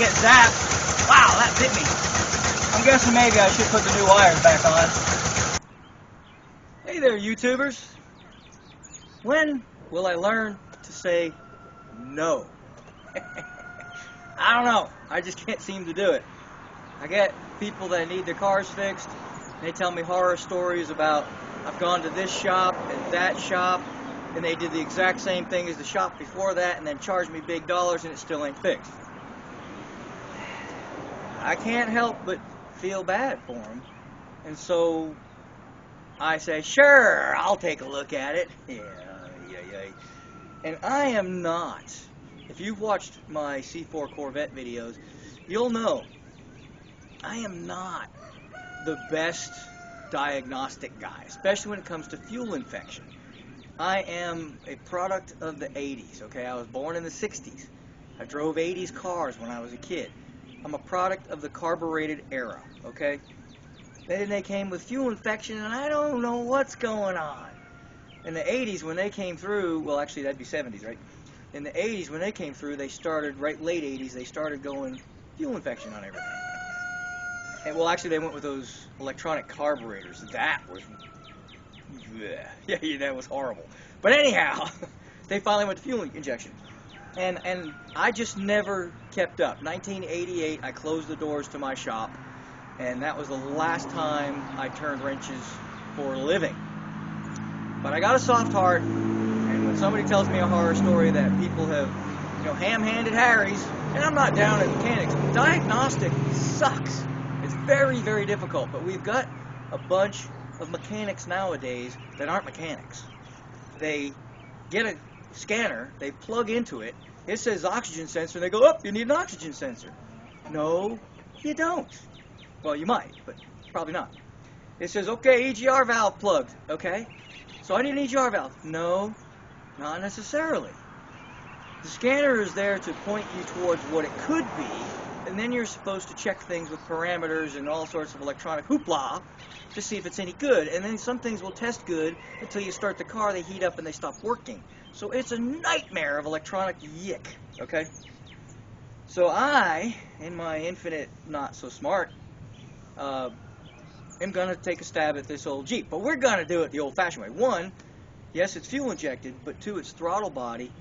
get zapped. Wow, that bit me. I'm guessing maybe I should put the new wires back on. Hey there, YouTubers. When will I learn to say no? I don't know. I just can't seem to do it. I get people that need their cars fixed. They tell me horror stories about I've gone to this shop and that shop, and they did the exact same thing as the shop before that and then charged me big dollars and it still ain't fixed. I can't help but feel bad for them. And so I say, sure, I'll take a look at it. Yeah. And I am not. If you've watched my C4 Corvette videos, you'll know I am not the best diagnostic guy, especially when it comes to fuel infection. I am a product of the 80s, okay? I was born in the 60s. I drove 80s cars when I was a kid. I'm a product of the carbureted era, okay? Then they came with fuel infection, and I don't know what's going on. In the 80s, when they came through, well, actually, that'd be 70s, right? In the 80s, when they came through, they started, right late 80s, they started going fuel infection on everything. And, well, actually, they went with those electronic carburetors. That was, yeah, that was horrible. But anyhow, they finally went to fuel injection. And I just never kept up. 1988, I closed the doors to my shop, and that was the last time I turned wrenches for a living. But I got a soft heart, and when somebody tells me a horror story that people have, ham-handed Harrys, and I'm not down at mechanics, diagnostic sucks. It's very, very difficult, but we've got a bunch of mechanics nowadays that aren't mechanics. They get a scanner, they plug into it, it says oxygen sensor, and they go, oh, you need an oxygen sensor. No, you don't. Well, you might, but probably not. It says, okay, EGR valve plugged, okay? So I need an EGR valve. No, not necessarily. The scanner is there to point you towards what it could be, and then you're supposed to check things with parameters and all sorts of electronic hoopla to see if it's any good. And then some things will test good until you start the car, they heat up and they stop working. So it's a nightmare of electronic yick, okay? So I, in my infinite not so smart, am going to take a stab at this old Jeep. But we're going to do it the old-fashioned way. One, yes, it's fuel injected, but two, it's throttle body,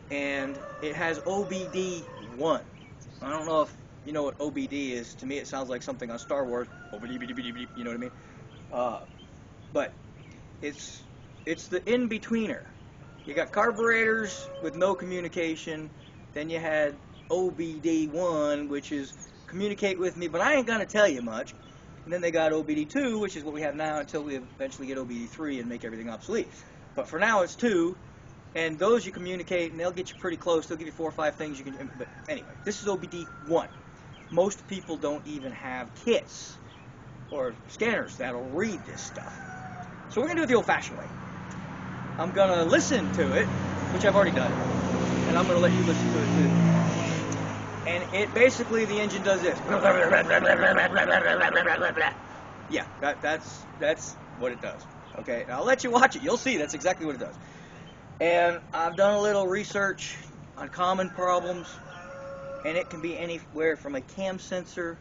and it has OBD1. I don't know if you know what OBD is. To me, it sounds like something on Star Wars. OBD, you know what I mean? But it's the in-betweener. You got carburetors with no communication. Then you had OBD1, which is communicate with me, but I ain't going to tell you much. And then they got OBD2, which is what we have now until we eventually get OBD3 and make everything obsolete. But for now, it's 2. And those you communicate, and they'll get you pretty close. They'll give you 4 or 5 things you can. But anyway, this is OBD1. Most people don't even have kits or scanners that'll read this stuff. So we're going to do it the old-fashioned way. I'm going to listen to it, which I've already done, and I'm going to let you listen to it too. And it basically, the engine does this. Yeah, that's what it does. Okay, and I'll let you watch it. You'll see that's exactly what it does. And I've done a little research on common problems, and it can be anywhere from a cam sensor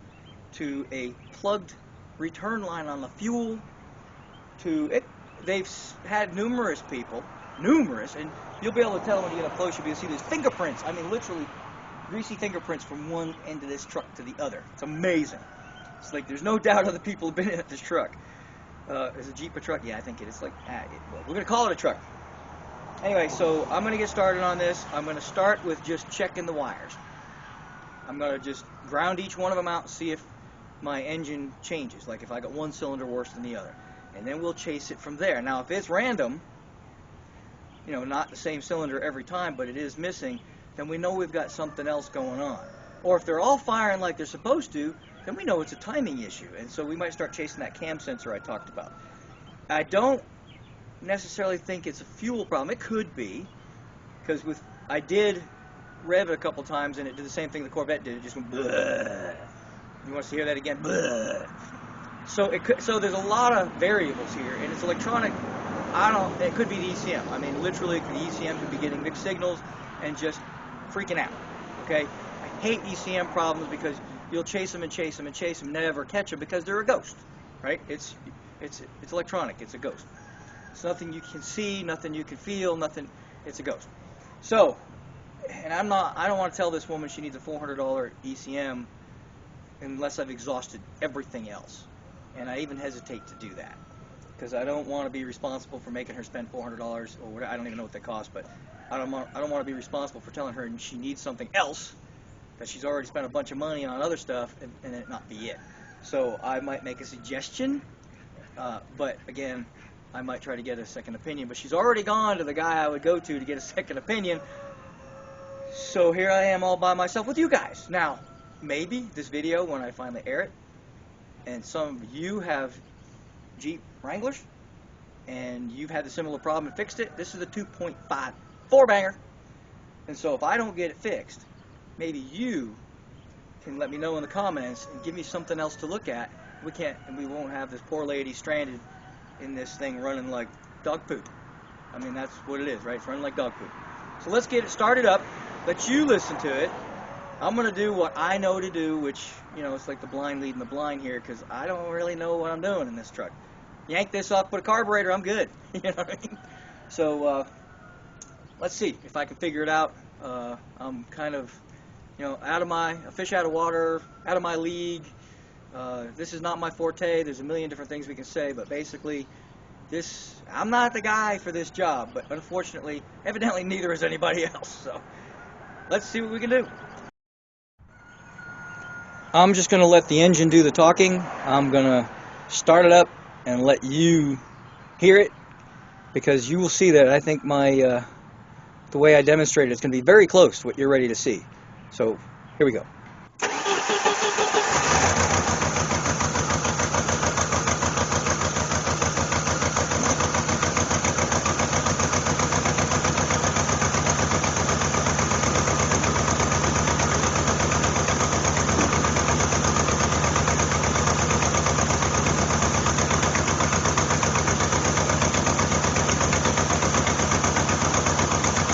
to a plugged return line on the fuel to it. They've had numerous people, and you'll be able to tell when you get up close, you'll be able to see these fingerprints. I mean, literally greasy fingerprints from one end of this truck to the other. It's amazing. It's like there's no doubt other people have been in this truck. Is a Jeep a truck? Yeah, I think it is. Well, we're going to call it a truck. Anyway, so I'm going to get started on this. I'm going to start with just checking the wires. I'm going to just ground each one of them out and see if my engine changes, like if I got one cylinder worse than the other. And then we'll chase it from there. Now, if it's random, not the same cylinder every time, but it is missing, then we know we've got something else going on. Or if they're all firing like they're supposed to, then we know it's a timing issue. And so we might start chasing that cam sensor I talked about. I don't necessarily think it's a fuel problem. It could be, because I did rev it a couple times and it did the same thing the Corvette did. It just went bleh. You want to hear that again? Bleh. So there's a lot of variables here, and it's electronic. It could be the ECM. I mean, literally, the ECM could be getting mixed signals and just freaking out. Okay, I hate ECM problems because you'll chase them and chase them and chase them, never catch them because they're a ghost, right? It's electronic. It's a ghost. It's nothing you can see, nothing you can feel, nothing. It's a ghost. So, and I don't want to tell this woman she needs a $400 ECM unless I've exhausted everything else, and I even hesitate to do that because I don't want to be responsible for making her spend $400 or whatever. I don't even know what they cost, but I don't want to be responsible for telling her she needs something else that she's already spent a bunch of money on other stuff and it not be it. So I might make a suggestion, but again, I might try to get a second opinion. But she's already gone to the guy I would go to get a second opinion. So here I am all by myself with you guys. Now, maybe this video, when I finally air it, and some of you have Jeep Wranglers, and you've had the similar problem and fixed it, this is a 2.5 4-banger. And so if I don't get it fixed, maybe you can let me know in the comments and give me something else to look at. We won't have this poor lady stranded in this thing running like dog poop. I mean, that's what it is, right? It's running like dog poop. So let's get it started up. Let you listen to it. I'm going to do what I know to do, which, you know, it's like the blind leading the blind here, because I don't really know what I'm doing in this truck. Yank this off, put a carburetor, I'm good. You know what I mean? So let's see if I can figure it out. I'm kind of, you know, a fish out of water, out of my league. This is not my forte. There's a million different things we can say, but basically, I'm not the guy for this job, but unfortunately, evidently neither is anybody else. So let's see what we can do. I'm just going to let the engine do the talking. I'm going to start it up and let you hear it, because you will see that I think the way I demonstrated it's going to be very close to what you're ready to see. So here we go.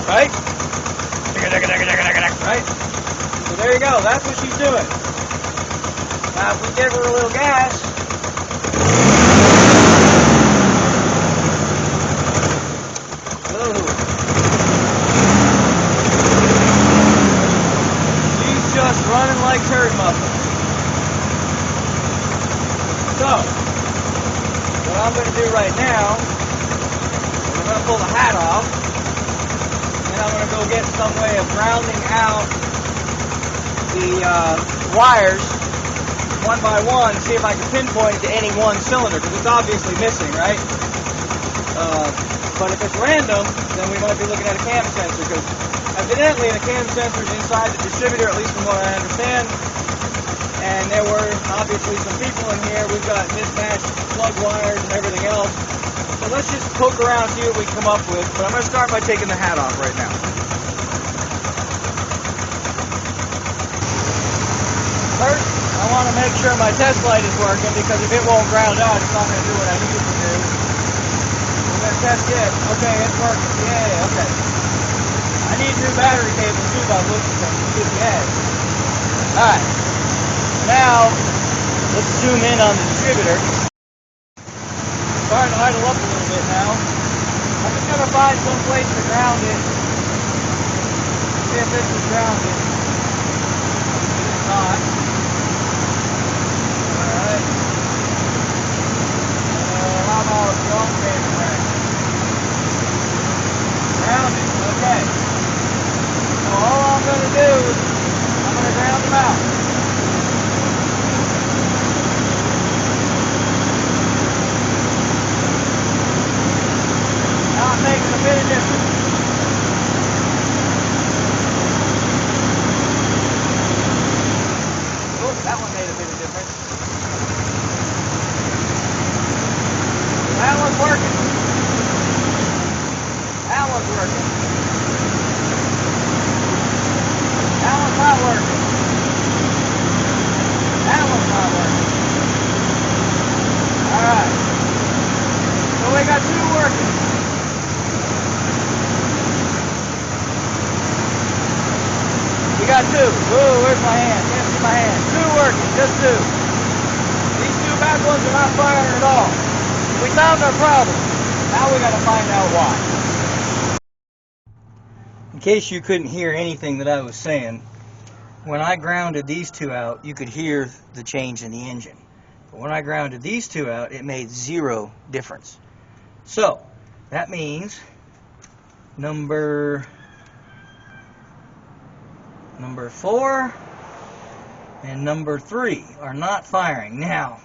Right? Right? So there you go. That's what she's doing. Now, if we give her a little gas, she's just running like turd muffins. So, what I'm going to do right now is I'm going to pull the hat off. I'm going to go get some way of grounding out the wires one by one, see if I can pinpoint to any one cylinder, because it's obviously missing, right? But if it's random, then we might be looking at a cam sensor, because evidently the cam sensor is inside the distributor, at least from what I understand. And there were obviously some people in here. We've got mismatched plug wires and everything else. So let's just poke around and see what we come up with. But I'm going to start by taking the hat off right now. First, I want to make sure my test light is working, because if it won't ground out, it's not going to do what I need it to do. We're going to test it. Okay, it's working. Yeah, okay. I need new battery cables too by looking at the edge. Alright. Now, let's zoom in on the distributor. Starting to idle up a little bit now. I'm just going to find some place to ground it. See if this is grounded. It's not. Alright. How about strong cable rack? Grounded. Okay. So all I'm going to do is I'm going to ground them out. Not making a bit of difference. Whoa, where's my hand? Can't see my hand. Two working, just two. These two back ones are not firing at all. We found our problem. Now we got to find out why. In case you couldn't hear anything that I was saying, when I grounded these two out, you could hear the change in the engine. But when I grounded these two out, it made zero difference. So, that means number 4 and number 3 are not firing. Now,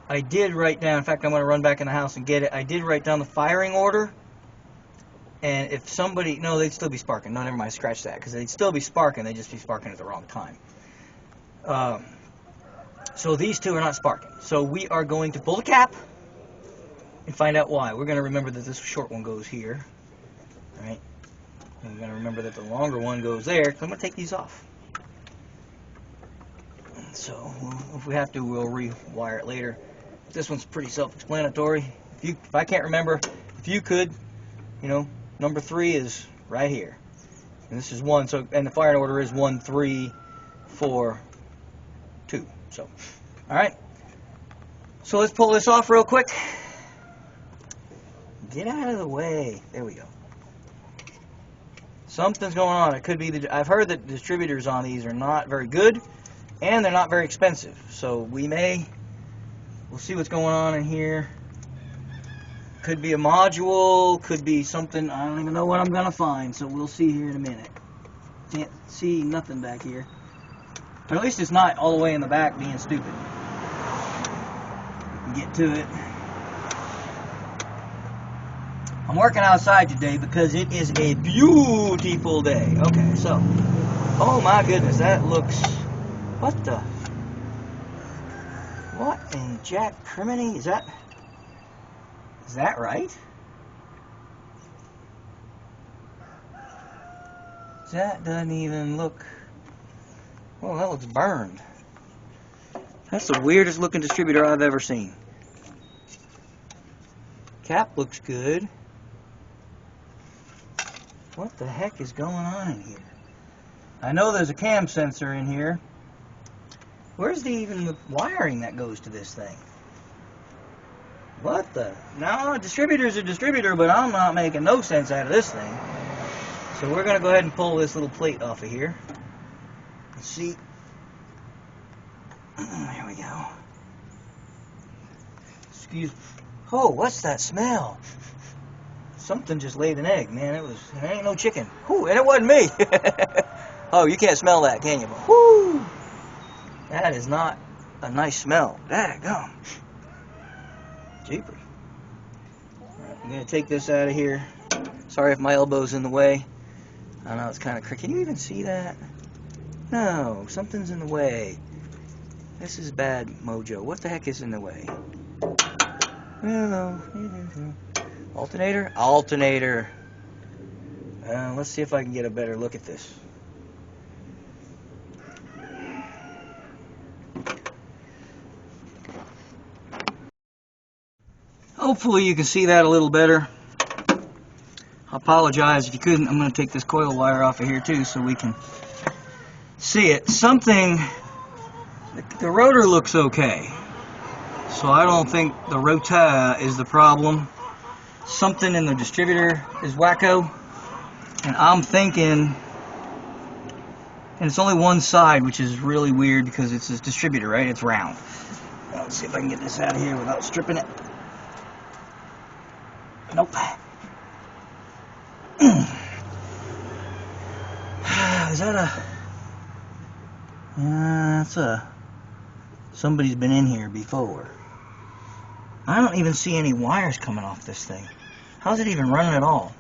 I did write down, in fact I'm going to run back in the house and get it, I did write down the firing order, and if somebody, no, they'd still be sparking, no, never mind, scratch that, because they'd still be sparking, they'd just be sparking at the wrong time. So these two are not sparking, so we are going to pull the cap and find out why. We're going to remember that this short one goes here, right? And we're going to remember that the longer one goes there. So I'm going to take these off. So if we have to, we'll rewire it later. This one's pretty self-explanatory. If I can't remember, if you could, you know, number 3 is right here, and this is 1. So, and the firing order is 1, 3, 4, 2. So, all right. So let's pull this off real quick. Get out of the way. There we go. Something's going on. It could be I've heard that distributors on these are not very good, and they're not very expensive. So we'll see what's going on in here. Could be a module, could be something, I don't even know what I'm gonna find. So we'll see here in a minute. Can't see nothing back here. But at least it's not all the way in the back being stupid. Get to it. I'm working outside today because it is a beautiful day. Okay, so, oh my goodness, that looks, what in Jack Criminy, is that right? That doesn't even look, well, that looks burned. That's the weirdest looking distributor I've ever seen. Cap looks good. What the heck is going on in here? I know there's a cam sensor in here. Where's the wiring that goes to this thing? What the? Now, a distributor's a distributor, but I'm not making no sense out of this thing. So we're going to go ahead and pull this little plate off of here. Let's see. There we go. Excuse me. Oh, what's that smell? Something just laid an egg, man. It ain't no chicken. Whew, and it wasn't me. Oh, you can't smell that, can you? Whoo! That is not a nice smell. Daggum. Jeepers. Alright, I'm going to take this out of here. Sorry if my elbow's in the way. I know it's kind of cricky. Can you even see that? No, something's in the way. This is bad mojo. What the heck is in the way? Hello. Alternator? Alternator. Let's see if I can get a better look at this. Hopefully you can see that a little better. I apologize if you couldn't. I'm going to take this coil wire off of here too so we can see it. Something, the rotor looks okay. So I don't think the rotor is the problem. Something in the distributor is wacko. And I'm thinking, and it's only one side, which is really weird because it's a distributor, right? It's round. Let's see if I can get this out of here without stripping it. Nope. Is that somebody's been in here before. I don't even see any wires coming off this thing. How's it even running at all?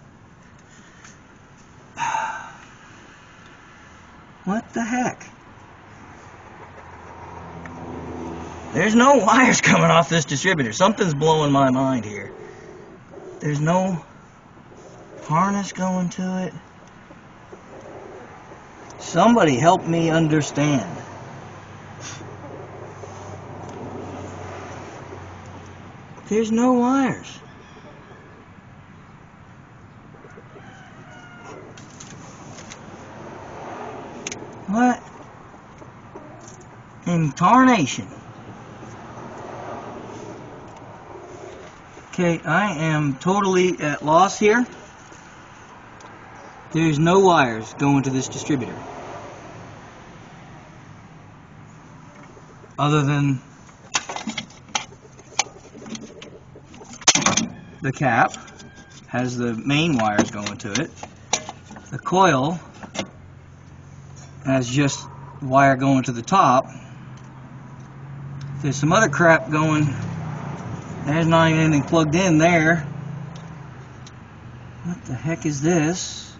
What the heck? There's no wires coming off this distributor. Something's blowing my mind here. There's no harness going to it. Somebody help me understand. There's no wires. What in tarnation? Okay, I am totally at loss here. There's no wires going to this distributor. Other than the cap has the main wires going to it. The coil has just wire going to the top. There's some other crap going. There's not even anything plugged in there. What the heck is this?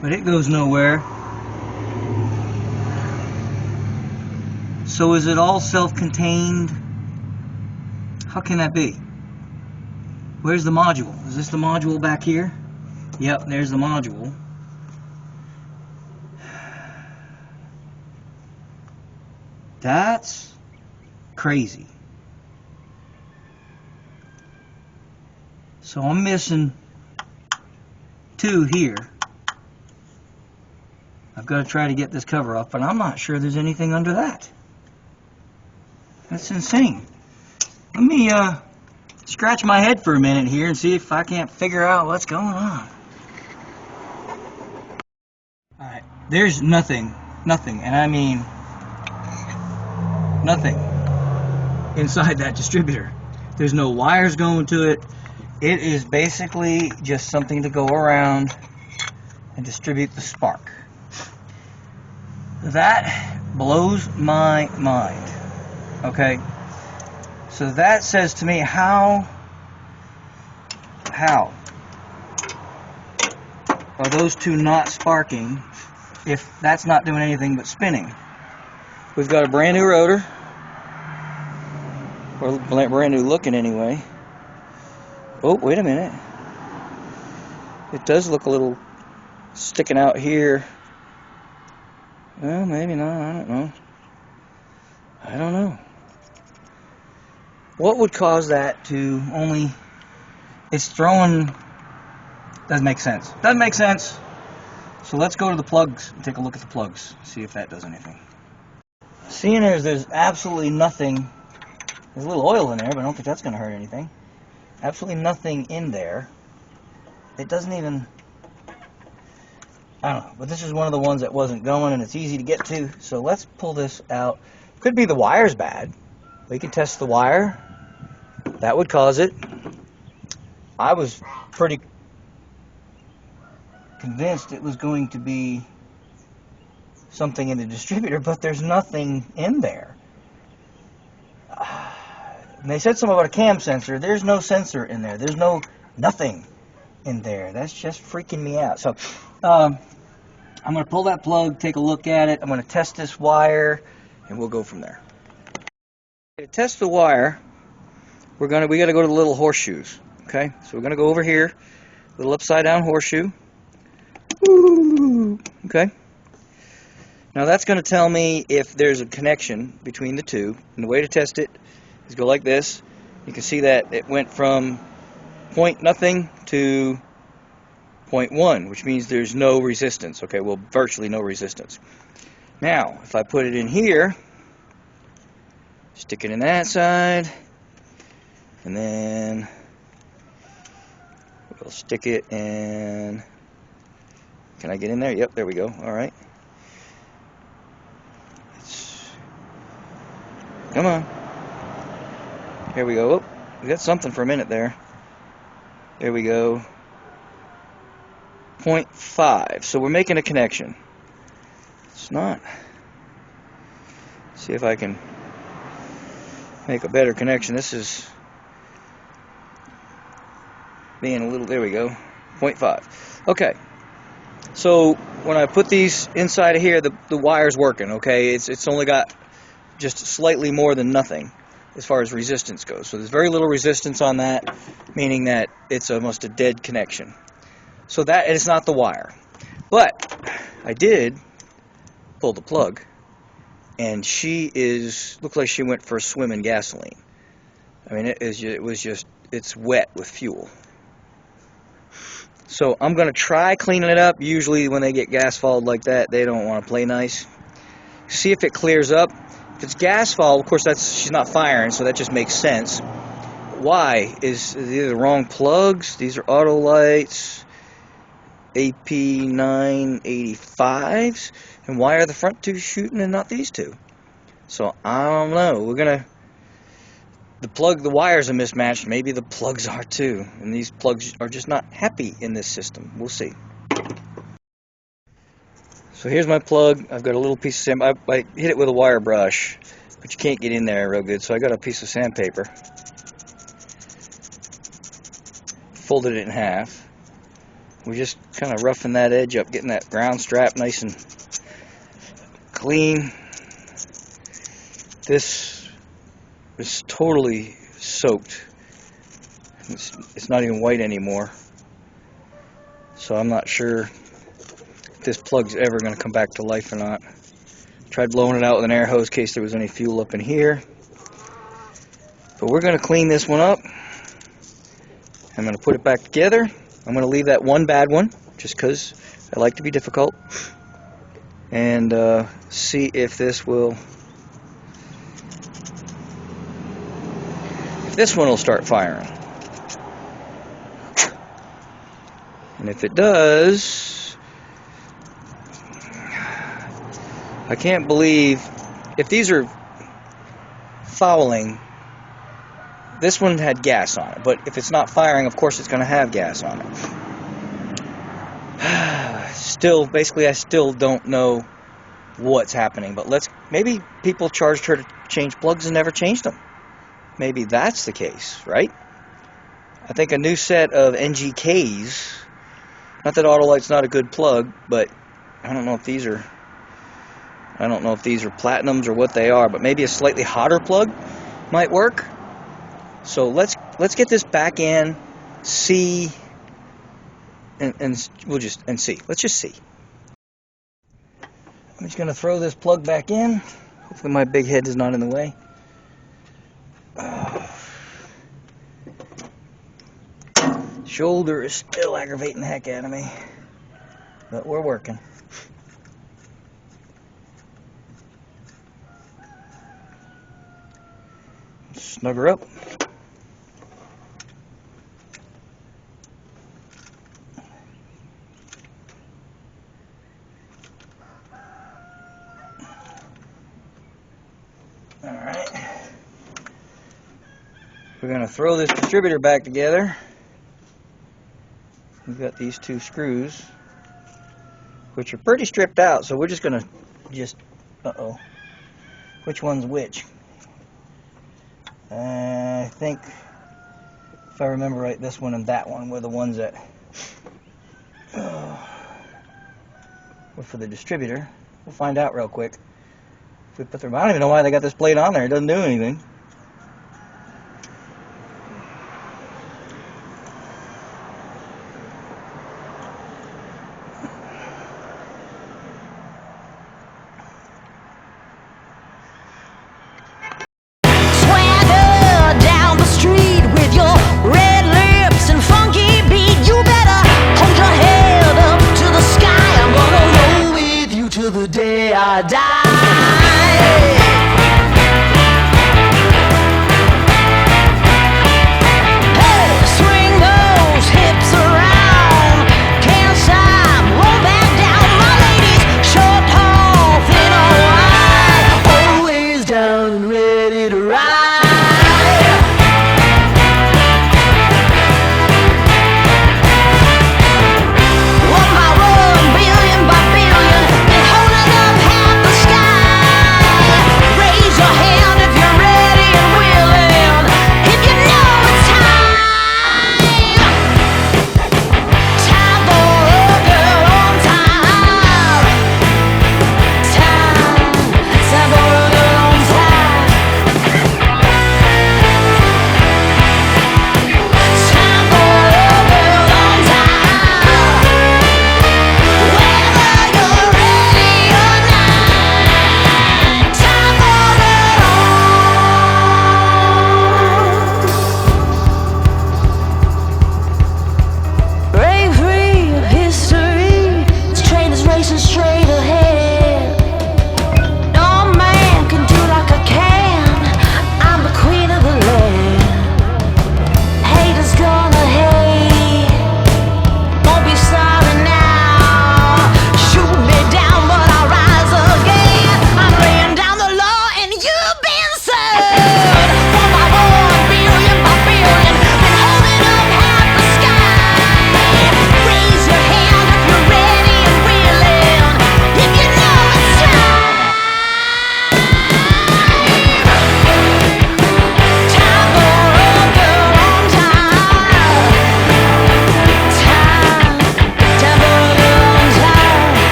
But it goes nowhere. So is it all self-contained? How can that be? Where's the module? Is this the module back here? Yep, there's the module. That's crazy. So I'm missing two here. I've got to try to get this cover off, but I'm not sure there's anything under that. That's insane. Let me scratch my head for a minute here and see if I can't figure out what's going on. Alright, there's nothing, and I mean nothing inside that distributor. There's no wires going to it. It is basically just something to go around and distribute the spark. That blows my mind. Okay, so that says to me, how are those two not sparking if that's not doing anything but spinning? We've got a brand new rotor, or brand new looking anyway. Oh, wait a minute. It does look a little sticking out here. Well, maybe not, I don't know. I don't know. What would cause that to only... It's throwing... Doesn't make sense. Doesn't make sense. So let's go to the plugs and take a look at the plugs. See if that does anything. Seeing as there's absolutely nothing... There's a little oil in there, but I don't think that's going to hurt anything. Absolutely nothing in there. It doesn't even... I don't know. But this is one of the ones that wasn't going, and it's easy to get to. So let's pull this out. Could be the wire's bad. We can test the wire. That would cause it. I was pretty convinced it was going to be something in the distributor, but there's nothing in there. And they said something about a cam sensor. There's no sensor in there. There's nothing in there. That's just freaking me out. So I'm going to pull that plug, take a look at it. I'm going to test this wire, and we'll go from there. To test the wire, we got to go to the little horseshoes. Okay, so we're going to go over here, little upside down horseshoe. Okay. Now that's going to tell me if there's a connection between the two. And the way to test it is go like this. You can see that it went from point nothing to 0.1, which means there's no resistance. Okay, well, virtually no resistance. Now, if I put it in here, stick it in that side, and then we'll stick it in. Can I get in there? Yep, there we go. All right. Come on. Here we go. Oh, we got something for a minute there. There we go. 0.5. So we're making a connection. It's not. See if I can make a better connection. This is being a little. There we go. 0.5. Okay. So when I put these inside of here, the wire's working. Okay. It's only got just slightly more than nothing as far as resistance goes. So there's very little resistance on that, meaning that it's almost a dead connection. So that it's not the wire. But I did pull the plug, and she looked like she went for a swim in gasoline. I mean, it's wet with fuel. So I'm going to try cleaning it up. Usually when they get gas fouled like that, they don't want to play nice. See if it clears up. If it's gas fouled, of course she's not firing, so that just makes sense. Why? These are the wrong plugs. These are auto lights, AP985s. And why are the front two shooting and not these two? So I don't know. The wires are mismatched. Maybe the plugs are too. And these plugs are just not happy in this system. We'll see. So here's my plug. I've got a little piece of sand. I hit it with a wire brush, but you can't get in there real good. So I got a piece of sandpaper. Folded it in half. We're just kind of roughing that edge up, getting that ground strap nice and clean. This is totally soaked. It's not even white anymore. So I'm not sure if this plug's ever going to come back to life or not. Tried blowing it out with an air hose in case there was any fuel up in here. But we're going to clean this one up. I'm going to put it back together. I'm going to leave that one bad one, just because I like to be difficult. And see if this will... This one will start firing. And if it does, I can't believe, if these are fouling, this one had gas on it, but if it's not firing, of course it's going to have gas on it. Still, basically I still don't know what's happening, but maybe people charged her to change plugs and never changed them. Maybe that's the case, right? I think a new set of NGKs, not that Autolite's not a good plug, but I don't know if these are platinums or what they are, but maybe a slightly hotter plug might work. So let's get this back in, see, and see. Let's just see. I'm just gonna throw this plug back in. Hopefully my big head is not in the way. Shoulder is still aggravating the heck out of me, but we're working. Snug her up. Alright. We're going to throw this distributor back together. We've got these two screws, which are pretty stripped out, so we're just going to which one's which? I think, if I remember right, this one and that one were the ones that were for the distributor. We'll find out real quick. If we put I don't even know why they got this plate on there. It doesn't do anything. The day I die.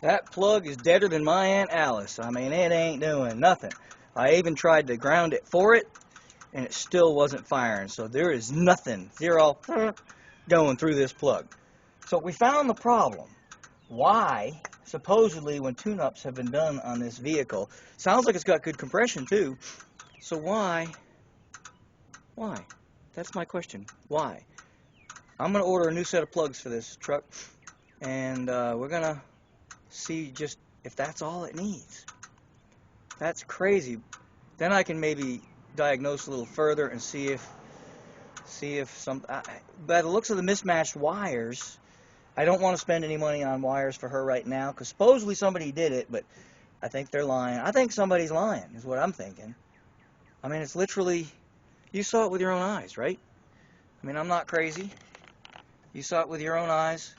That plug is deader than my Aunt Alice. I mean, it ain't doing nothing. I even tried to ground it for it, and it still wasn't firing. So there is nothing, zero, going through this plug. So we found the problem. Why, supposedly, when tune-ups have been done on this vehicle, sounds like it's got good compression too. So why? That's my question. Why? I'm going to order a new set of plugs for this truck, and we're going to see just if that's all it needs. That's crazy. Then I can maybe diagnose a little further and see if some, by the looks of the mismatched wires, I don't want to spend any money on wires for her right now, because supposedly somebody did it, but I think they're lying. I think somebody's lying, is what I'm thinking. I mean, it's literally, you saw it with your own eyes, right? I mean, I'm not crazy. You saw it with your own eyes.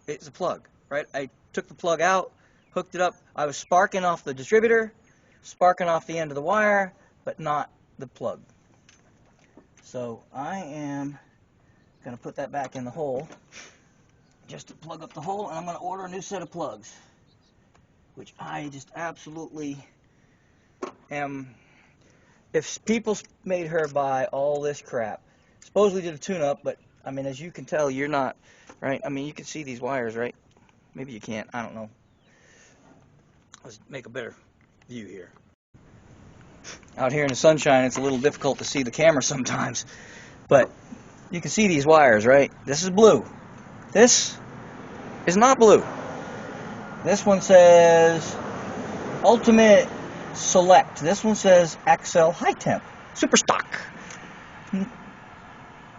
It's a plug, right? I took the plug out, hooked it up. I was sparking off the distributor, sparking off the end of the wire, but not the plug. So I am going to put that back in the hole, just to plug up the hole, and I'm going to order a new set of plugs, which I just absolutely am. If people made her buy all this crap, supposedly did a tune-up, but I mean, as you can tell, you're not, right? I mean, you can see these wires, right? Maybe you can't, I don't know. Let's make a better view here. Out here in the sunshine, it's a little difficult to see the camera sometimes, but you can see these wires, right? This is blue. This is not blue. This one says Ultimate Select. This one says Axle High Temp Super Stock.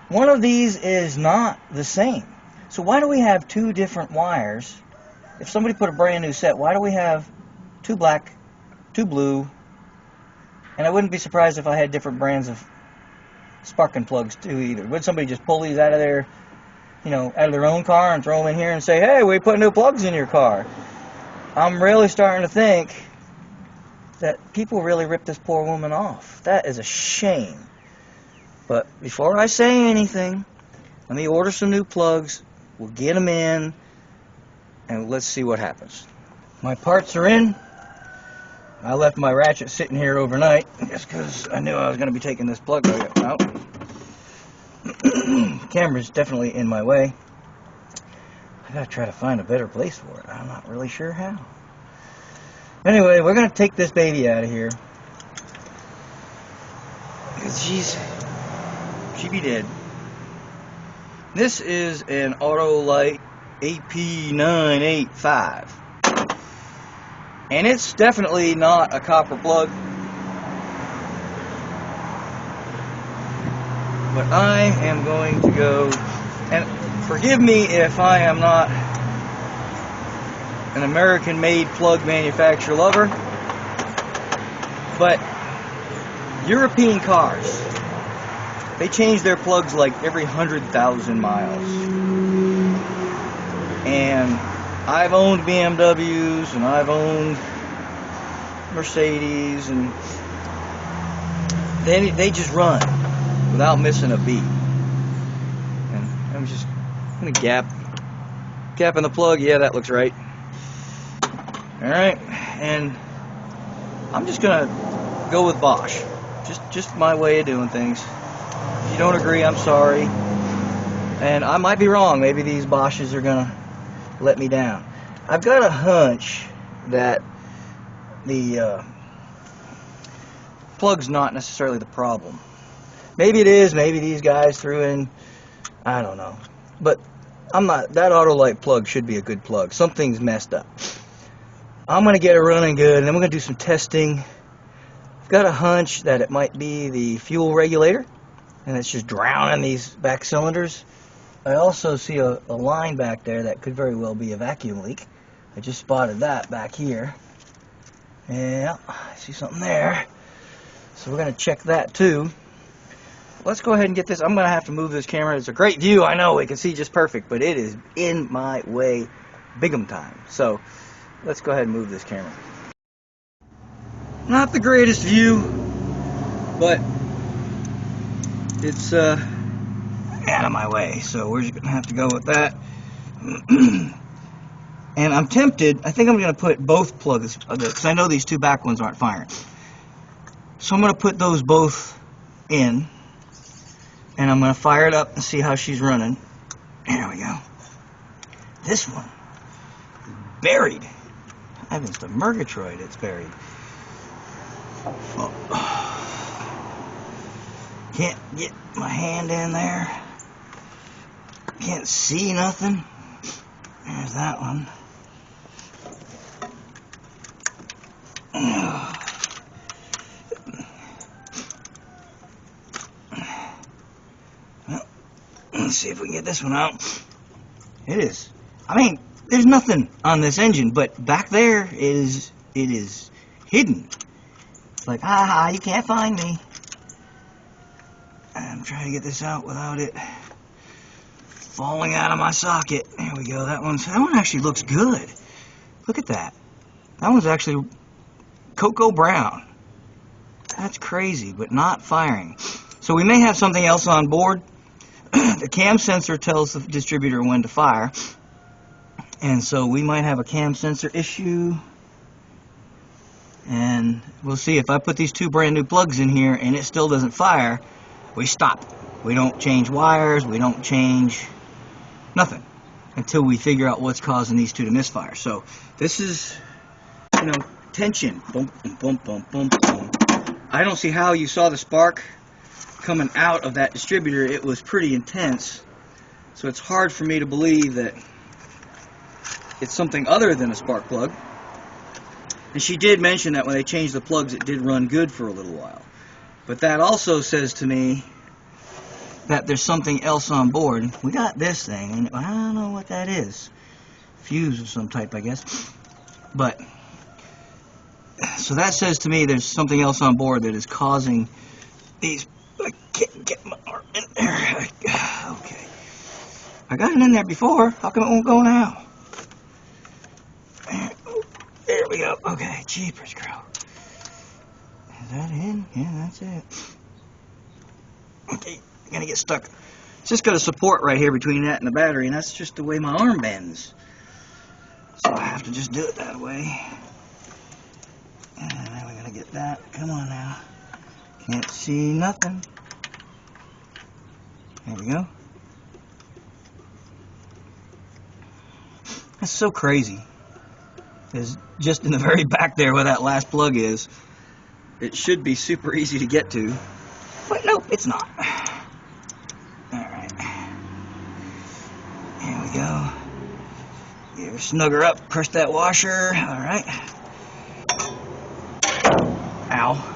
One of these is not the same. So why do we have two different wires? If somebody put a brand new set, why do we have two black, two blue? And I wouldn't be surprised if I had different brands of sparking plugs too either. Would somebody just pull these out of their, out of their own car and throw them in here and say, hey, we put new plugs in your car? I'm really starting to think that people really ripped this poor woman off. That is a shame. But before I say anything, let me order some new plugs. We'll get them in, and let's see what happens. My parts are in. I left my ratchet sitting here overnight just because I knew I was going to be taking this plug out. Camera's definitely in my way. I gotta try to find a better place for it. I'm not really sure how. Anyway, we're gonna take this baby out of here, because she be dead. This is an Autolite AP985, and it's definitely not a copper plug, but I am going to go, and forgive me if I am not an American-made plug manufacturer lover, but European cars, they change their plugs like every 100,000 miles. And I've owned BMWs, and I've owned Mercedes, and they just run without missing a beat. And I'm just gonna gap in the plug. Yeah, that looks right. Alright, and I'm just gonna go with Bosch. Just my way of doing things. If you don't agree, I'm sorry. And I might be wrong. Maybe these Bosches are gonna let me down. I've got a hunch that the plug's not necessarily the problem. Maybe it is. Maybe these guys threw in, I don't know. But I'm not. That Autolite plug should be a good plug. Something's messed up. I'm going to get it running good, and then we're going to do some testing. I've got a hunch that it might be the fuel regulator, and it's just drowning these back cylinders. I also see a line back there that could very well be a vacuum leak. I just spotted that back here. Yeah, I see something there. So we're going to check that too. Let's go ahead and get this. I'm going to have to move this camera. It's a great view, I know. We can see just perfect, but it is in my way big'em time. So let's go ahead and move this camera. Not the greatest view, but it's out of my way, so we're just gonna have to go with that. And I'm tempted, I think I'm going to put both plugs, because I know these two back ones aren't firing. So I'm going to put those both in, and I'm going to fire it up and see how she's running. There we go. This one, buried. Heavens to Murgatroyd, it's buried. Oh. Can't get my hand in there. Can't see nothing. There's that one. Well, let's see if we can get this one out. It is. I mean, there's nothing on this engine, but back there it is hidden. It's like, ha, you can't find me. I'm trying to get this out without it falling out of my socket. There we go. That one actually looks good. Look at that. That one's actually cocoa brown. That's crazy, but not firing. So we may have something else on board. The cam sensor tells the distributor when to fire. And so we might have a cam sensor issue. And we'll see. If I put these two brand new plugs in here and it still doesn't fire, we stop. We don't change wires. We don't change nothing until we figure out what's causing these two to misfire. So this is, tension. Boom, boom, boom, boom, boom. I don't see how you saw the spark coming out of that distributor. It was pretty intense. So it's hard for me to believe that it's something other than a spark plug. And she did mention that when they changed the plugs, it did run good for a little while. But that also says to me that there's something else on board. We got this thing, and I don't know what that is. Fuse of some type, I guess. But, so that says to me there's something else on board that is causing these. I can't get my arm in there. Okay. I got it in there before. How come it won't go now? There we go. Okay, jeepers, crow. Is that in? Yeah, that's it. Okay, I'm gonna get stuck. It's just got a support right here between that and the battery, and that's just the way my arm bends. So I have to just do it that way. And then we're gonna get that. Come on now. Can't see nothing. There we go. That's so crazy. Is just in the very back there where that last plug is. It should be super easy to get to, but nope, it's not. Alright. Here we go. Give her, snug her up, crush that washer. Alright. Ow.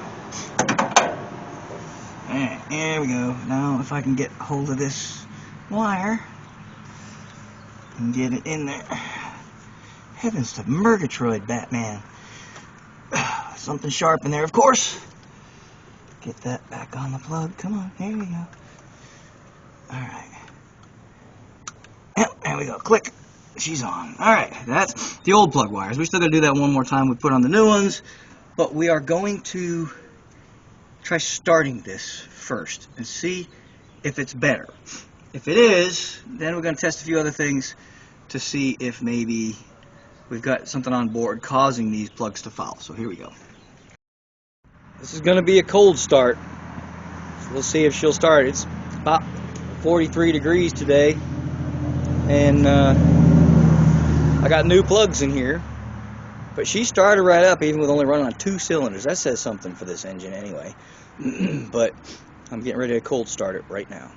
Alright, there we go. Now if I can get hold of this wire and get it in there. Heavens to Murgatroyd, Batman. Something sharp in there, of course. Get that back on the plug. Come on, there we go. Alright. Yep, there we go. Click. She's on. Alright, that's the old plug wires. We're still going to do that one more time. We put on the new ones. But we are going to try starting this first and see if it's better. If it is, then we're going to test a few other things to see if maybe we've got something on board causing these plugs to foul. So here we go. This is going to be a cold start. So we'll see if she'll start. It's about 43 degrees today. And I got new plugs in here. But she started right up even with only running on 2 cylinders. That says something for this engine anyway. But I'm getting ready to cold start it right now.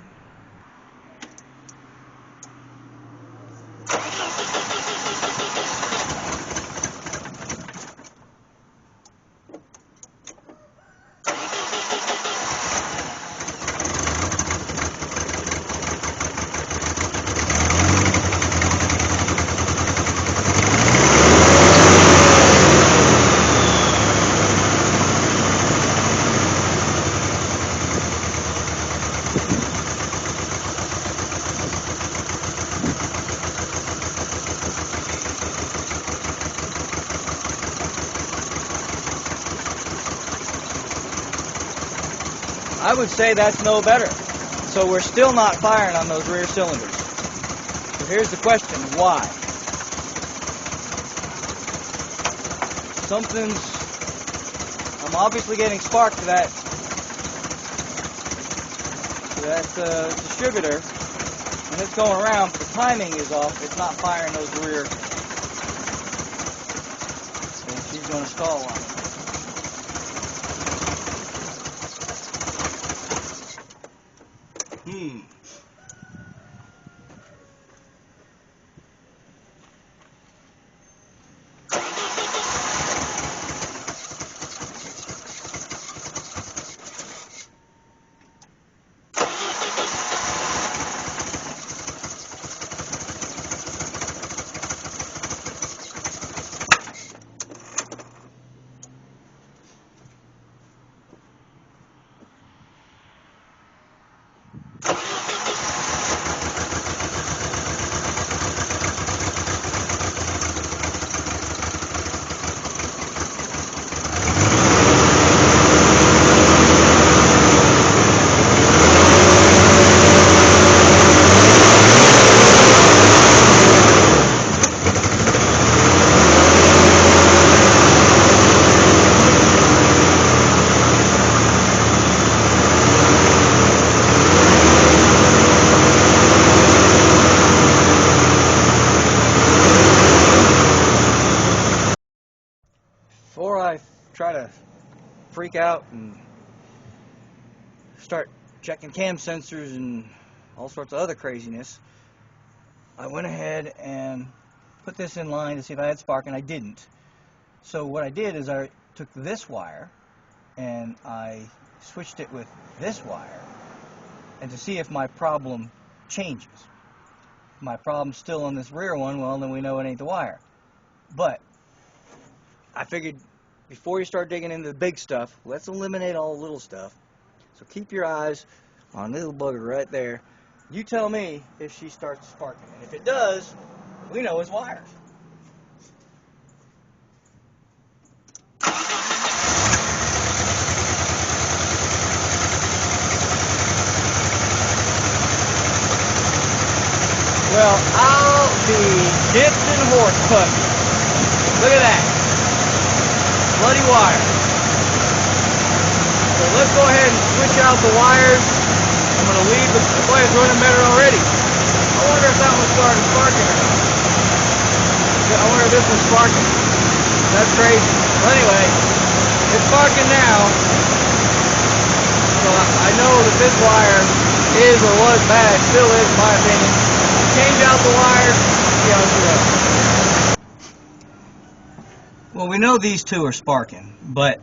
I would say that's no better. So we're still not firing on those rear cylinders. So here's the question, why? I'm obviously getting spark to that distributor, and it's going around, but the timing is off. It's not firing those rear, and she's going to stall on it. Before I try to freak out and start checking cam sensors and all sorts of other craziness, I went ahead and put this in line to see if I had spark, and I didn't. So what I did is I took this wire and I switched it with this wire, and to see if my problem changes. If my problem's still on this rear one, well, then we know it ain't the wire. But I figured before you start digging into the big stuff, let's eliminate all the little stuff. So keep your eyes on this little bugger right there. You tell me if she starts sparking. And if it does, we know it's wires. Well, I'll be dipped in horse puppy. Look at that. Bloody wire. So let's go ahead and switch out the wires. I'm going to leave the boy, it's running better already. I wonder if that one started sparking or not. I wonder if this one's sparking. That's crazy. Well, anyway, it's sparking now. So I know that this wire is or was bad, still is in my opinion. Change out the wire, see how it's going. Well, we know these two are sparking, but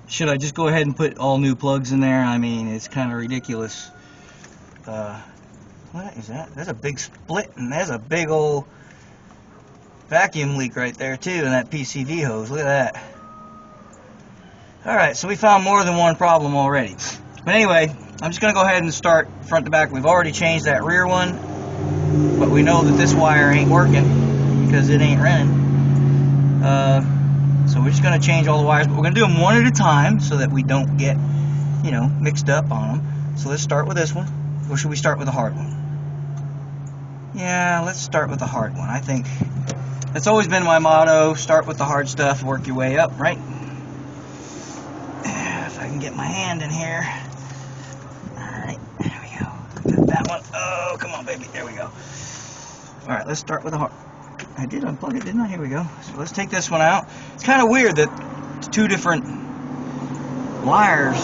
should I just go ahead and put all new plugs in there? I mean, it's kind of ridiculous. What is that? There's a big split, and there's a big old vacuum leak right there too in that PCV hose. Look at that. Alright, so we found more than one problem already. But anyway, I'm just going to go ahead and start front to back. We've already changed that rear one, but we know that this wire ain't working because it ain't running. So we're just going to change all the wires, but we're going to do them one at a time so that we don't get, you know, mixed up on them. So let's start with this one, or should we start with the hard one? Yeah, let's start with the hard one. I think that's always been my motto, start with the hard stuff, work your way up, right? If I can get my hand in here. Alright, there we go. Got that one. Oh, come on, baby. There we go. Alright, let's start with the hard. I did unplug it, didn't I? Here we go. So let's take this one out. It's kind of weird that two different wires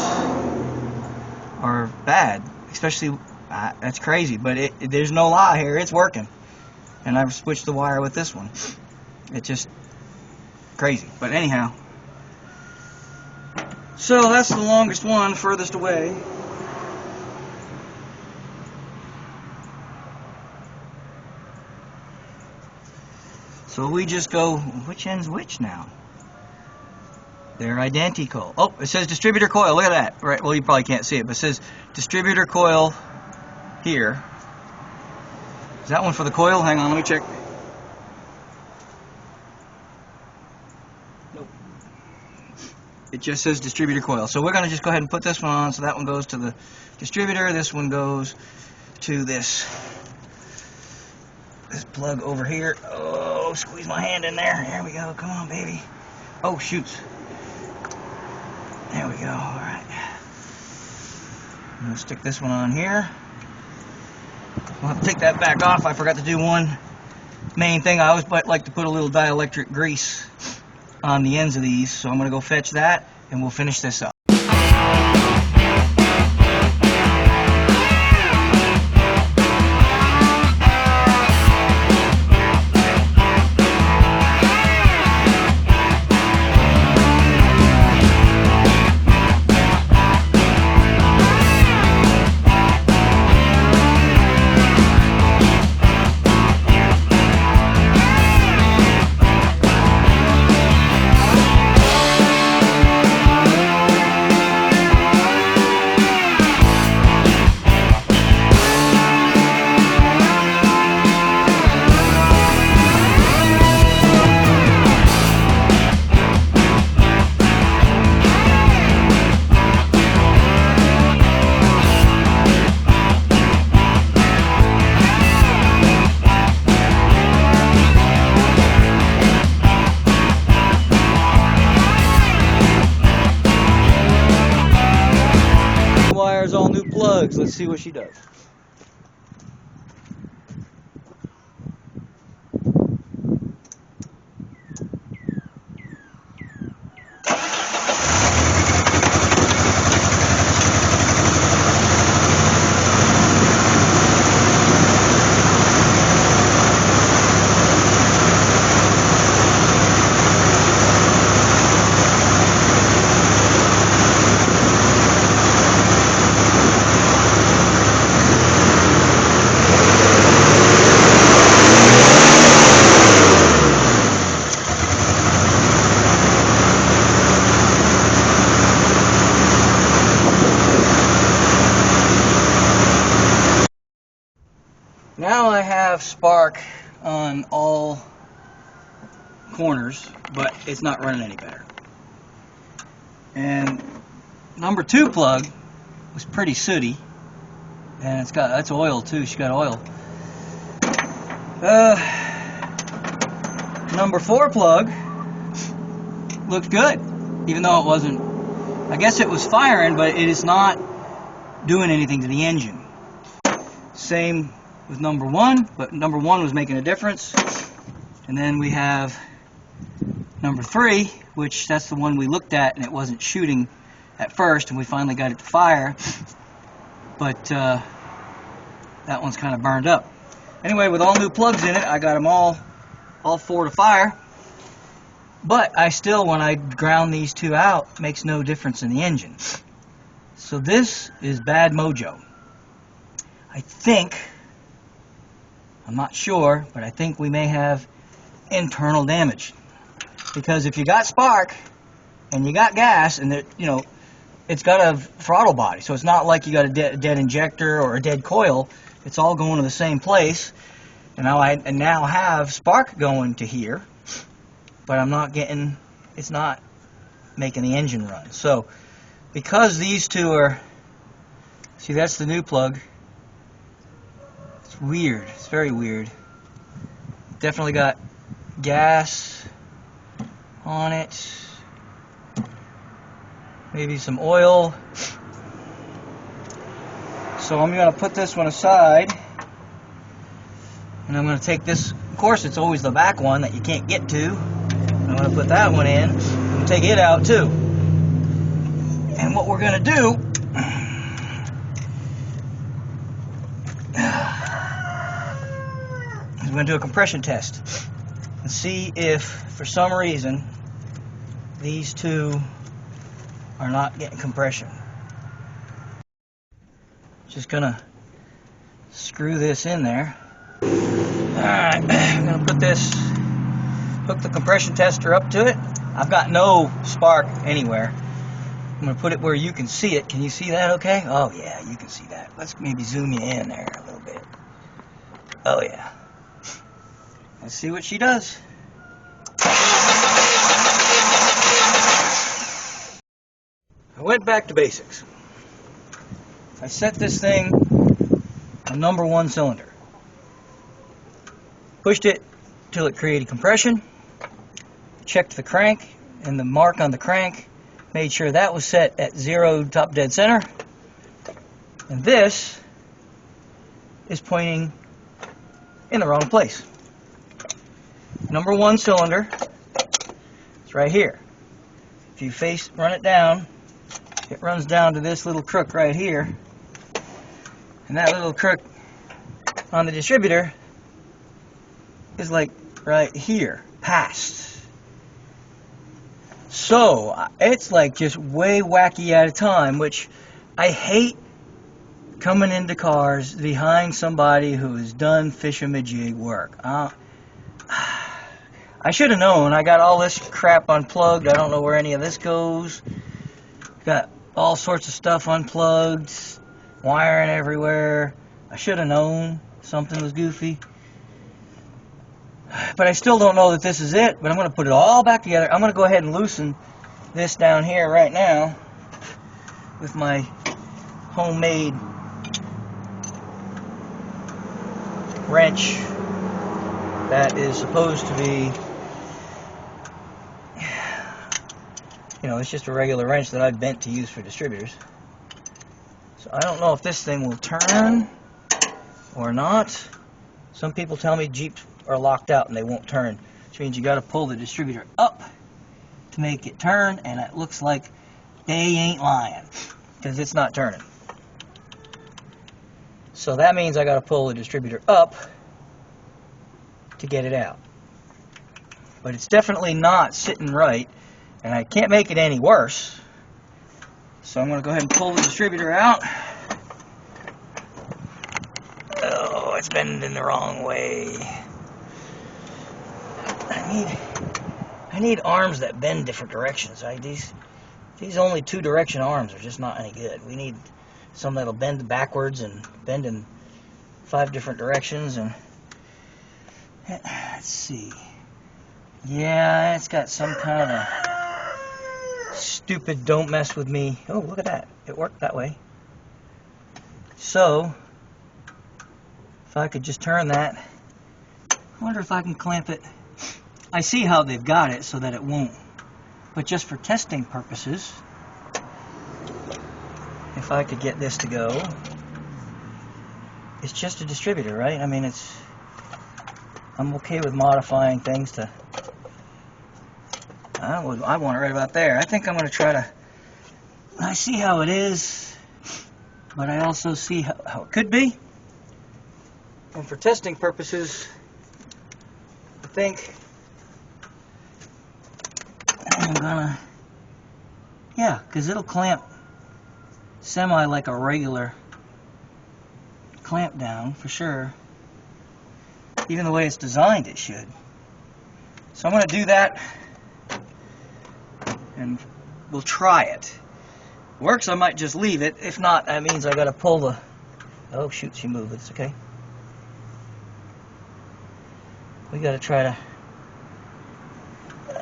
are bad, especially, that's crazy, but there's no lie here, it's working. And I've switched the wire with this one. It's just crazy. But anyhow, so that's the longest one, furthest away. So we just go, which end's which now? They're identical. Oh, it says distributor coil. Look at that. Right. Well, you probably can't see it, but it says distributor coil here. Is that one for the coil? Hang on, let me check. Nope. It just says distributor coil. So we're going to just go ahead and put this one on. So that one goes to the distributor. This one goes to this plug over here. Oh, squeeze my hand in there. There we go. Come on, baby. Oh, shoots. There we go. All right. I'm going to stick this one on here. I'll have to take that back off. I forgot to do one main thing. I always like to put a little dielectric grease on the ends of these, so I'm going to go fetch that and we'll finish this up. Wires, all new plugs. Let's see what she does. Now I have spark on all corners, but it's not running any better. And number 2 plug was pretty sooty, and that's oil too. She got oil. Number 4 plug looks good, even though it wasn't. I guess it was firing, but it is not doing anything to the engine. Same with number 1, but number 1 was making a difference. And then we have number 3, which that's the one we looked at, and it wasn't shooting at first, and we finally got it to fire, but that one's kind of burned up. Anyway, with all new plugs in it, I got them all 4 to fire, but I still, when I ground these 2 out, makes no difference in the engine. So this is bad mojo. I think, I'm not sure, but I think we may have internal damage. Because if you got spark and you got gas, and it's got a throttle body, so it's not like you got a dead injector or a dead coil. It's all going to the same place. And now I now have spark going to here, but I'm not getting. It's not making the engine run. So because these 2 are, see, that's the new plug. It's weird. It's very weird. Definitely got gas on it. Maybe some oil. So I'm going to put this one aside, and I'm going to take this. Of course, it's always the back one that you can't get to. I'm going to put that one in and take it out too. And what we're going to do is we're going to do a compression test and see if, for some reason, these 2 are not getting compression. Just gonna screw this in there. Alright, I'm gonna put this, hook the compression tester up to it. I've got no spark anywhere. I'm gonna put it where you can see it. Can you see that okay? Oh yeah, you can see that. Let's maybe zoom you in there a little bit. Oh yeah. Let's see what she does. I went back to basics. I set this thing on number 1 cylinder. Pushed it till it created compression. Checked the crank. and the mark on the crank, made sure that was set at 0 top dead center. And this is pointing in the wrong place. Number 1 cylinder is right here. If you run it down, it runs down to this little crook right here. And that little crook on the distributor is like right here, past. So it's like just way wacky at a time, which I hate coming into cars behind somebody who has done fish-a-majig work. I should have known. I got all this crap unplugged. I don't know where any of this goes. Got all sorts of stuff unplugged, wiring everywhere. I should have known something was goofy. But I still don't know that this is it, but I'm going to put it all back together. I'm going to go ahead and loosen this down here right now with my homemade wrench that is supposed to be, you know, it's just a regular wrench that I've bent to use for distributors. So I don't know if this thing will turn or not. Some people tell me Jeeps are locked out and they won't turn, which means you got to pull the distributor up to make it turn, and it looks like they ain't lying because it's not turning. So that means I got to pull the distributor up to get it out. But it's definitely not sitting right, and I can't make it any worse. So I'm going to go ahead and pull the distributor out. Oh, it's bending the wrong way. I need arms that bend different directions. These only 2-direction arms are just not any good. We need some that'll bend backwards and bend in 5 different directions. And let's see. Yeah, it's got some kind of stupid don't mess with me. Oh, look at that. It worked that way. So, if I could just turn that, I wonder if I can clamp it. I see how they've got it so that it won't. But just for testing purposes, if I could get this to go, it's just a distributor, right? I mean, I'm okay with modifying things to, I want it right about there. I think I'm going to try to, I see how it is, but I also see how it could be. And for testing purposes, I think I'm gonna, yeah, because it'll clamp semi like a regular clamp down for sure. Even the way it's designed, it should. So I'm gonna do that, and we'll try it. Works, I might just leave it. If not, that means I gotta pull the, oh shoot, she moved. It's okay. We gotta try to,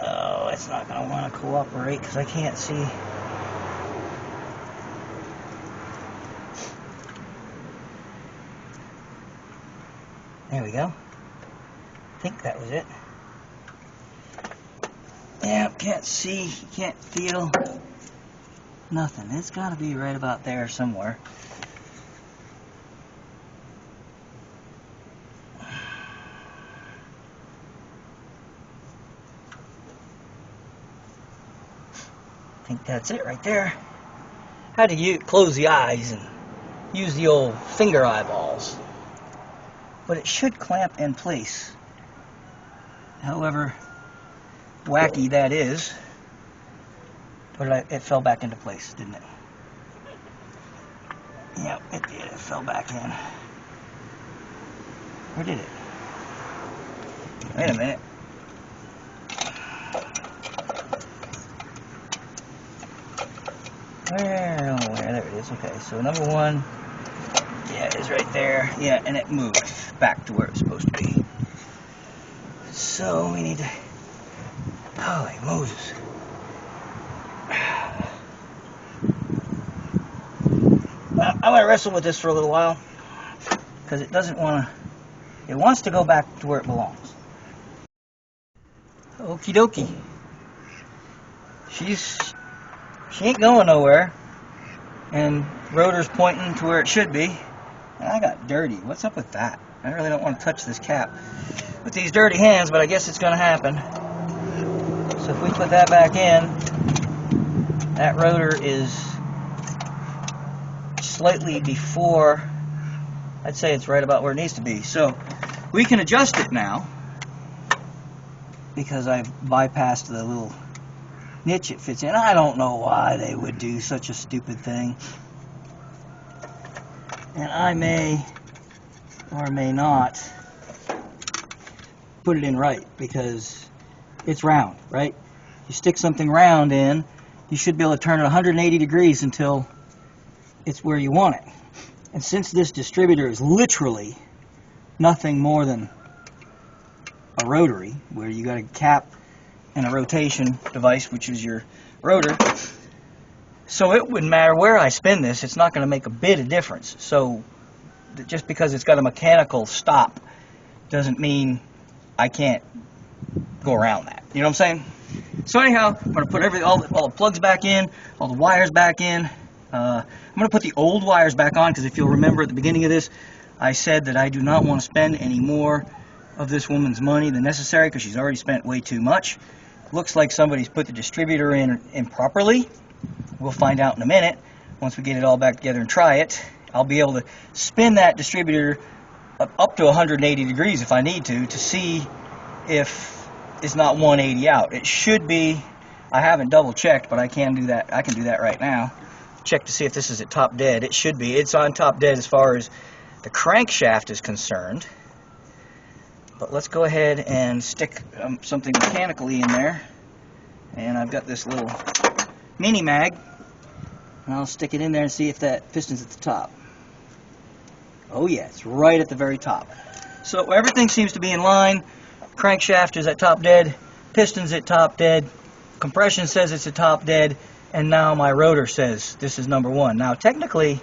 oh, it's not gonna want to cooperate because I can't see. There we go. I think that was it. Yeah, can't see, can't feel nothing. It's gotta be right about there somewhere. I think that's it right there. Had to close the eyes and use the old finger eyeballs. But it should clamp in place. However wacky that is. But it fell back into place, didn't it? Yep, it did. It fell back in. Or did it? Wait a minute. Where? There it is. Okay, so number 1, yeah, it is right there. Yeah, and it moved back to where it's supposed to be. So we need to, holy Moses. I'm going to wrestle with this for a little while because it doesn't want to, it wants to go back to where it belongs. Okie dokie. she ain't going nowhere, and rotor's pointing to where it should be. And I got dirty. What's up with that? I really don't want to touch this cap with these dirty hands, but I guess it's going to happen. So if we put that back in, that rotor is slightly before, I'd say it's right about where it needs to be. So we can adjust it now because I've bypassed the little niche it fits in. I don't know why they would do such a stupid thing. And I may or may not put it in right because it's round, right? You stick something round in, you should be able to turn it 180 degrees until it's where you want it. And since this distributor is literally nothing more than a rotary, where you got a cap and a rotation device, which is your rotor, so it wouldn't matter where I spin this, it's not going to make a bit of difference. So just because it's got a mechanical stop doesn't mean I can't go around that. You know what I'm saying? So anyhow, I'm going to put all the plugs back in, all the wires back in. I'm going to put the old wires back on because if you'll remember at the beginning of this, I said that I do not want to spend any more of this woman's money than necessary because she's already spent way too much. Looks like somebody's put the distributor in improperly. We'll find out in a minute. Once we get it all back together and try it, I'll be able to spin that distributor up to 180 degrees if I need to see if it's not 180 out. It should be. I haven't double checked, but I can do that. I can do that right now. Check to see if this is at top dead. It should be. It's on top dead as far as the crankshaft is concerned. But let's go ahead and stick something mechanically in there. And I've got this little mini mag, and I'll stick it in there and see if that piston's at the top. Oh yeah, it's right at the very top. So everything seems to be in line. Crankshaft is at top dead, piston's at top dead, compression says it's at top dead, and now my rotor says this is number one. Now technically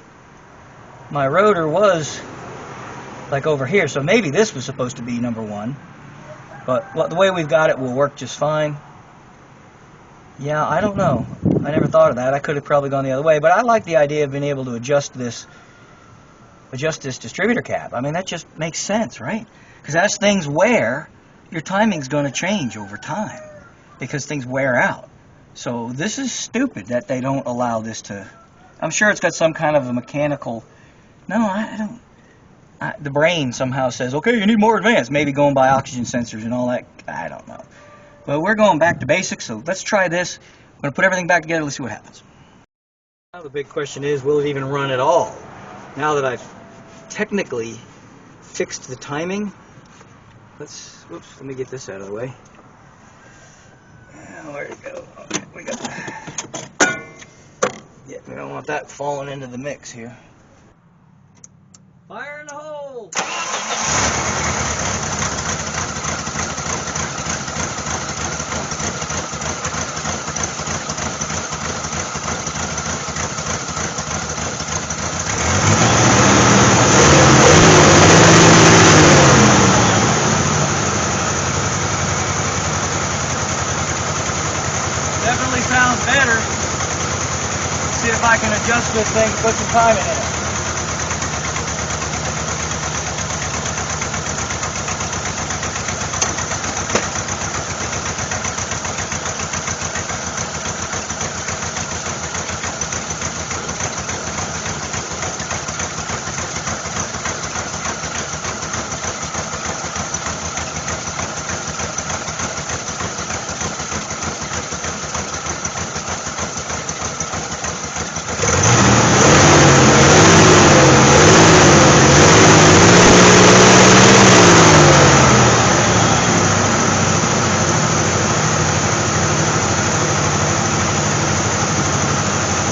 my rotor was like over here, so maybe this was supposed to be number one, but the way we've got it will work just fine. Yeah, I don't know. I never thought of that. I could have probably gone the other way, but I like the idea of being able to adjust this distributor cap. I mean, that just makes sense, right? Because as things wear, your timing's going to change over time because things wear out. So this is stupid that they don't allow this to. I'm sure it's got some kind of a mechanical. No, I don't. The brain somehow says, okay, you need more advanced. Maybe going by oxygen sensors and all that. I don't know. But we're going back to basics, so let's try this. I'm going to put everything back together. Let's see what happens. Now the big question is, will it even run at all? Now that I've technically fixed the timing, whoops, let me get this out of the way. Where'd it go? Okay, we got that. Yeah, we don't want that falling into the mix here. Fire in the hole! Definitely sounds better. Let's see if I can adjust this thing and put some timing in it.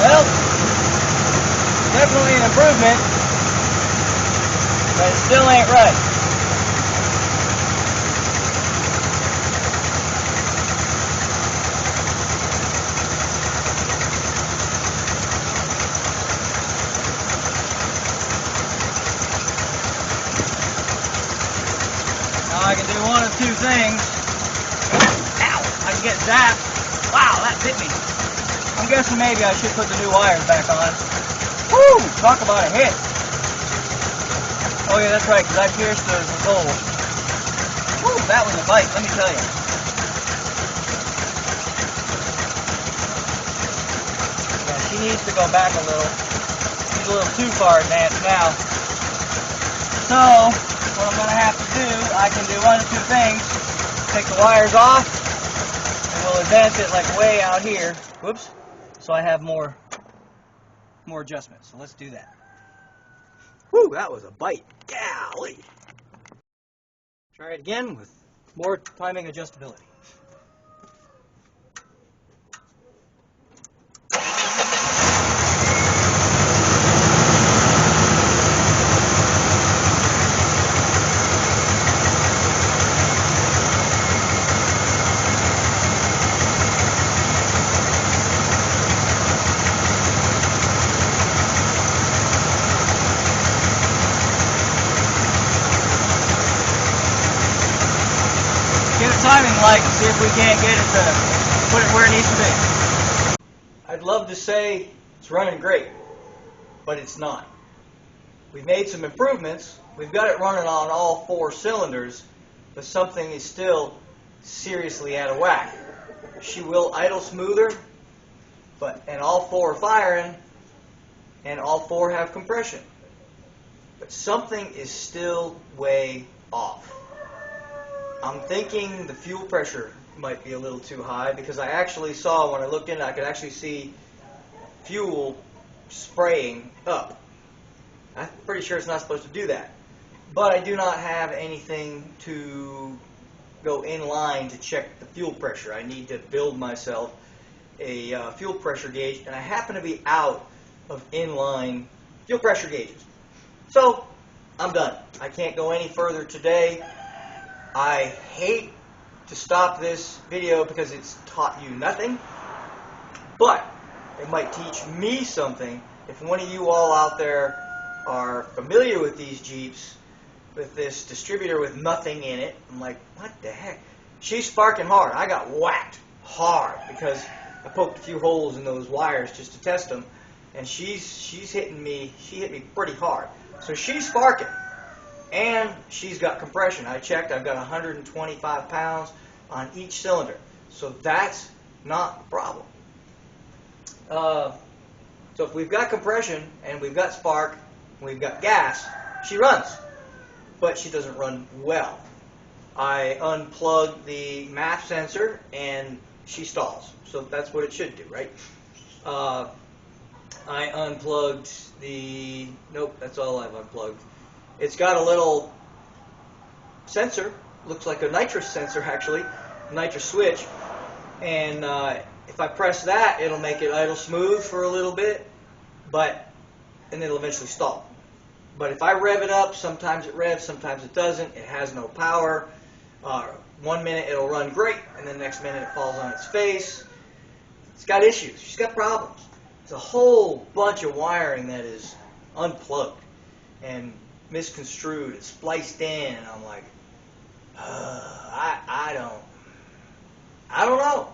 Well, definitely an improvement, but it still ain't right. Now I can do one of two things. Ow! I can get zapped Wow, that bit me. I'm guessing maybe I should put the new wires back on. Woo! Talk about a hit. Oh yeah, that's right, because I pierced the gold. Woo, that was a bite, let me tell you. Yeah, she needs to go back a little. She's a little too far advanced now. So, what I'm going to have to do, I can do one of two things. Take the wires off, and we'll advance it like way out here. Whoops. So I have more adjustments. So let's do that. Whew, that was a bite. Golly. Try it again with more timing adjustability. Get a timing light and see if we can't get it to put it where it needs to be. I'd love to say it's running great, but it's not. We've made some improvements. We've got it running on all 4 cylinders, but something is still seriously out of whack. She will idle smoother, and all 4 are firing, and all 4 have compression. But something is still way off. I'm thinking the fuel pressure might be a little too high, because I actually saw, when I looked in, I could actually see fuel spraying up. I'm pretty sure it's not supposed to do that. But I do not have anything to go in line to check the fuel pressure. I need to build myself a fuel pressure gauge, and I happen to be out of inline fuel pressure gauges. So I'm done. I can't go any further today. I hate to stop this video because it's taught you nothing, but it might teach me something. If one of you all out there are familiar with these Jeeps, with this distributor with nothing in it, I'm like, what the heck? She's sparking hard. I got whacked hard because I poked a few holes in those wires just to test them, and she's hitting me. She hit me pretty hard. So she's sparking. And she's got compression. I checked, I've got 125 pounds on each cylinder. So that's not a problem. So if we've got compression, and we've got spark, and we've got gas, she runs. But she doesn't run well. I unplugged the MAP sensor, and she stalls. So that's what it should do, right? I unplugged the... Nope, that's all I've unplugged. It's got a little sensor, looks like a nitrous sensor actually, nitrous switch, and if I press that, it'll make it idle smooth for a little bit, and then it'll eventually stall. But if I rev it up, sometimes it revs, sometimes it doesn't. It has no power. 1 minute it'll run great, and then the next minute it falls on its face. It's got issues. She's got problems. It's a whole bunch of wiring that is unplugged and misconstrued, it's spliced in, and I'm like, I don't know.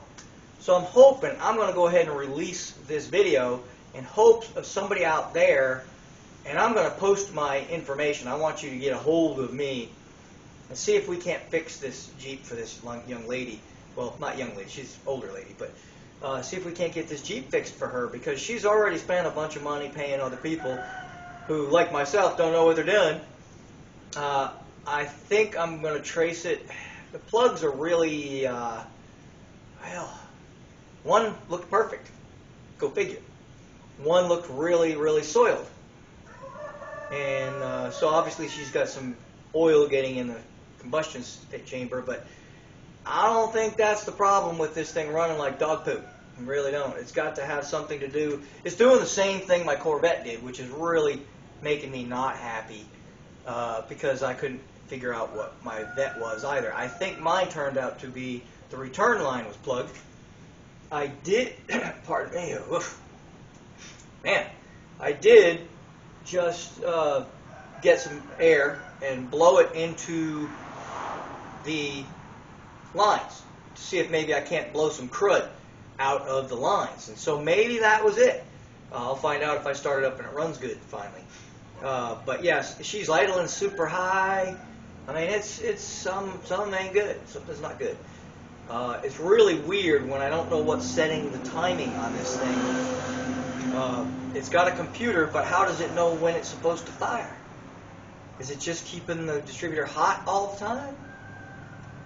So I'm hoping, I'm going to go ahead and release this video in hopes of somebody out there, and I'm going to post my information. I want you to get a hold of me and see if we can't fix this Jeep for this young lady. Well, not young lady, she's an older lady, but see if we can't get this Jeep fixed for her, because she's already spent a bunch of money paying other people who, like myself, don't know what they're doing. I think I'm going to trace it. The plugs are really, well, one looked perfect. Go figure. One looked really, really soiled. And so obviously she's got some oil getting in the combustion chamber, but I don't think that's the problem with this thing running like dog poop. I really don't. It's got to have something to do. It's doing the same thing my Corvette did, which is really making me not happy because I couldn't figure out what my vet was either. I think mine turned out to be the return line was plugged. I did, pardon me, oof. Man, I did just get some air and blow it into the lines to see if maybe I can't blow some crud out of the lines. And so maybe that was it. I'll find out if I start it up and it runs good finally. But yes, she's idling super high. I mean, it's some ain't good. Something's not good. It's really weird when I don't know what's setting the timing on this thing. It's got a computer, but how does it know when it's supposed to fire? Is it just keeping the distributor hot all the time?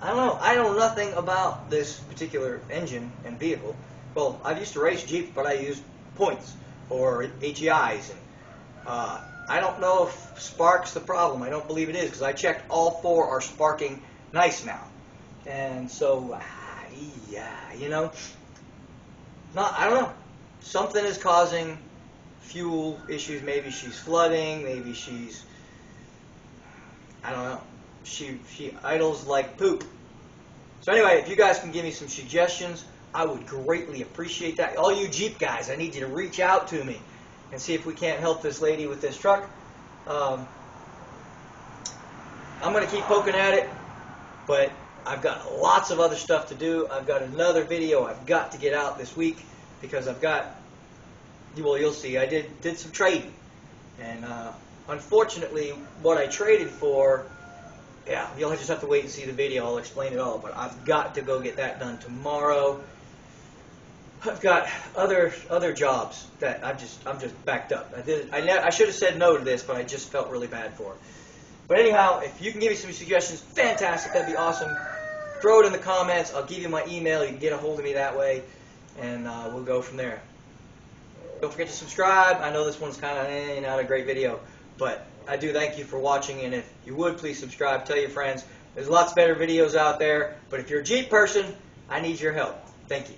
I don't know. I know nothing about this particular engine and vehicle. Well, I used to race Jeeps, but I used points or HEIs. And I don't know if spark's the problem. I don't believe it is, because I checked all four are sparking nice now. And so, yeah, you know, I don't know. Something is causing fuel issues. Maybe she's flooding. Maybe she's, I don't know. She idles like poop. So anyway, if you guys can give me some suggestions, I would greatly appreciate that. All you Jeep guys, I need you to reach out to me and see if we can't help this lady with this truck. I'm going to keep poking at it, but I've got lots of other stuff to do. I've got another video I've got to get out this week because I've got, well, you'll see, I did some trading. And unfortunately, what I traded for, yeah, you'll just have to wait and see the video. I'll explain it all, but I've got to go get that done tomorrow. I've got other jobs that I'm just backed up. I should have said no to this, but I just felt really bad for it. But anyhow, if you can give me some suggestions, fantastic. That'd be awesome. Throw it in the comments. I'll give you my email. You can get a hold of me that way, and we'll go from there. Don't forget to subscribe. I know this one's kind of not a great video, but I do thank you for watching, and if you would, please subscribe. Tell your friends. There's lots better videos out there, but if you're a Jeep person, I need your help. Thank you.